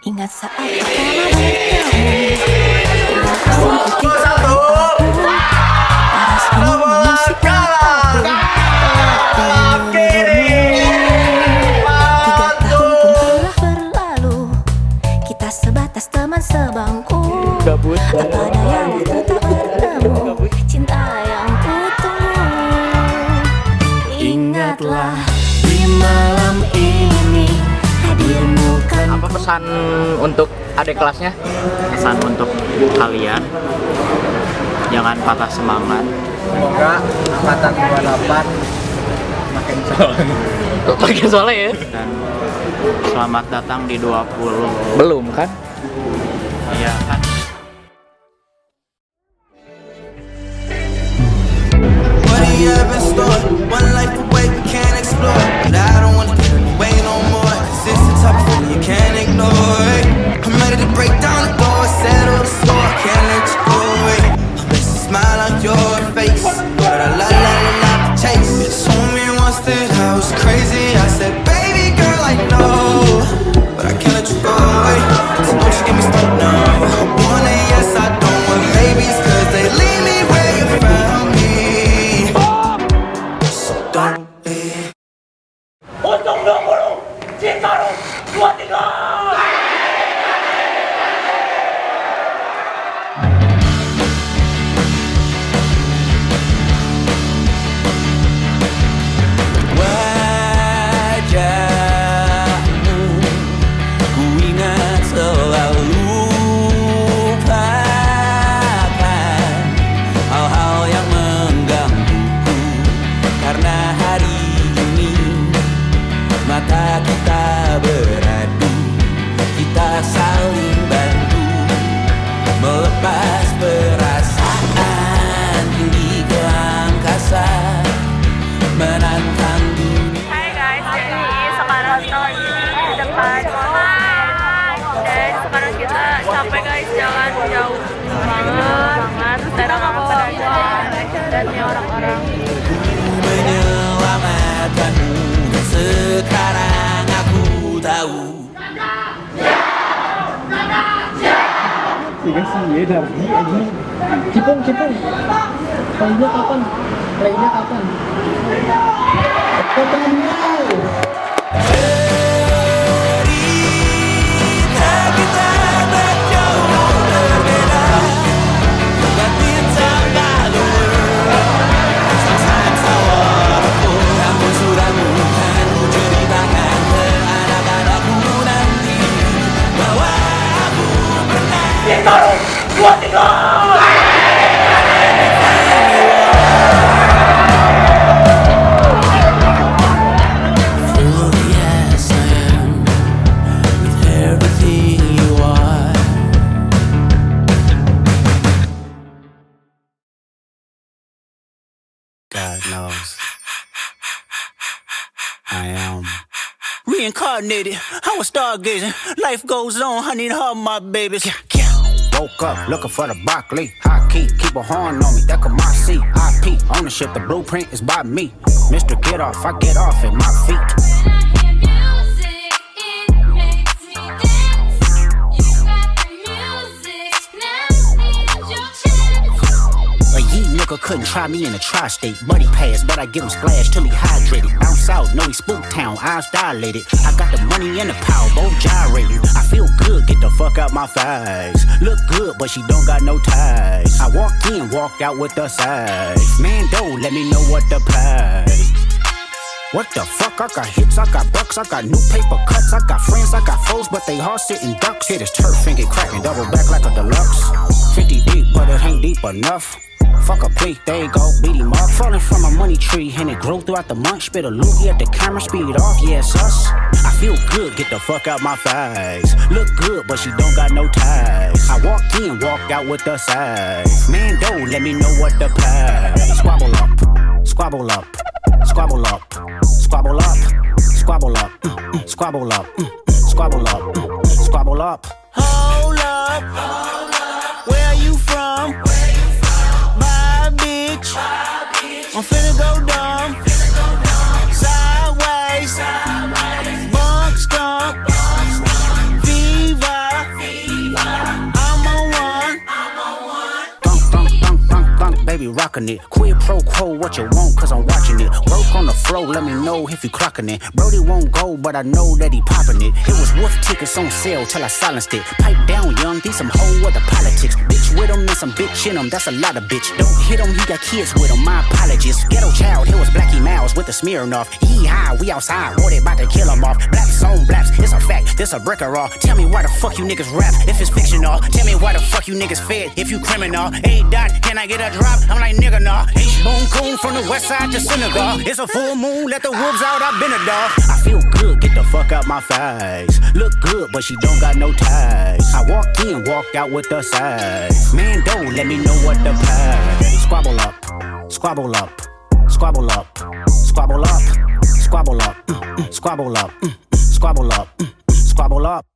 Ingat saat pertama bertemu, aku mengusik mataku. 3 tahun pun telah berlalu, kita sebatas teman sebangku. Apa daya waktu tak bertemu, cinta yang kutunggu. Ingatlah di malam ini hadirmu kan. Apa pesan untuk adik kelasnya? Pesan untuk kalian, jangan patah semangat. Semoga angkatan 28 makin soleh. Makin soleh ya? Dan selamat datang di 20. Belum kan? Iya kan? What do you have in store? One life away, we can't explore. But I don't wanna get away no more. This is the type of feeling you can't ignore. I'm ready to break down the door, settle the score. Can't let you go away. I miss the smile on your face, but I la la la la chase. You told me once that I was crazy. I said, baby girl, I know, but I can't let you go away. So don't you get me started now. I want a yes, I don't want maybes, 'cause they leave me where you found me. So don't leave. Untuk 20 Citarum 23. Wajahmu ku ingat selalu, lupakan hal-hal yang menggangguku. Karena hari ini mata kita beradu, kita saling bantu melepas perasaan tinggi ke angkasa, menantang dunia. Hai guys, jadi sekarang kita lagi di depan mall dan sekarang kita capek guys, jalan jauh banget. Sekarang apa pedagang dan orang-orang. Menyelamatkanmu, sekarang aku tahu. Cipung. Playnya kapan? Cerita kita berjauh berbeda, but bintang lalu. Sometimes I wonderful, namun sudah bukan ku ceritakan ke anak-anakku nanti bahwa aku pernah. Citarum 23. Yes, I am with everything you are. God knows I am reincarnated. I was stargazing. Life goes on. I need her, my babies. Woke up looking for the broccoli. High key, keep a horn on me, that could my seat. IP, ownership, the blueprint is by me. Mr. Get Off, I get off at my feet. A yee nigga couldn't try me in a tri-state. Buddy pass, but I give him splash till he hydrated. Bounce out, know he spook town, eyes dilated. I got the money and the power, both gyrating. I feel good, get the fuck out my face. Look good, but she don't got no ties. I walked in, walked out with the size. Man, don't let me know what to play. What the fuck? I got hits, I got bucks, I got new paper cuts, I got friends, I got foes, but they all sitting ducks. Hit his turf and get cracking, double back like a deluxe. 50 deep, but it ain't deep enough. Fuck a plea, there you go, beat him up. Falling from a money tree, and it grew throughout the month. Spit a loogie at the camera, speed off, yeah, it's us. I feel good, get the fuck out my face. Look good, but she don't got no ties. I walked in, walked out with the size. Man, don't let me know what to play. Squabble up, squabble up, squabble up, squabble up, squabble up, squabble up, squabble up, squabble up. Hold up, where are you from? Bye, bitch. I'm finna go dumb. Sideways, bunk skunk, Viva. rockin' it. Quid pro quo, what you want, cause I'm watching it. Work on the flow, let me know if you clockin' it. Brody won't go, but I know that he poppin' it. It was wolf tickets on sale till I silenced it. Pipe down, young, these some whole other politics. Bitch with him and some bitch in him, that's a lot of bitch. Don't hit him, he got kids with him, my apologies. Ghetto child, here was Blackie Miles with the Smirnoff. Yee-haw, we outside, or they bout to kill him off. Blaps on blaps, it's a fact, this a brick or all. Tell me why the fuck you niggas rap if it's fictional. Tell me why the fuck you niggas fed if you criminal. Hey Dot, can I get a drop? I'm like nigga nah. H-Bone coon from the west side to Senegal. It's a full moon, let the wolves out, I've been a dog. I feel good, get the fuck out my face. Look good, but she don't got no ties. I walked in, walked out with the size. Man, don't let me know what the past. Squabble up, squabble up, squabble up, squabble up, squabble up, squabble up, squabble up, squabble up.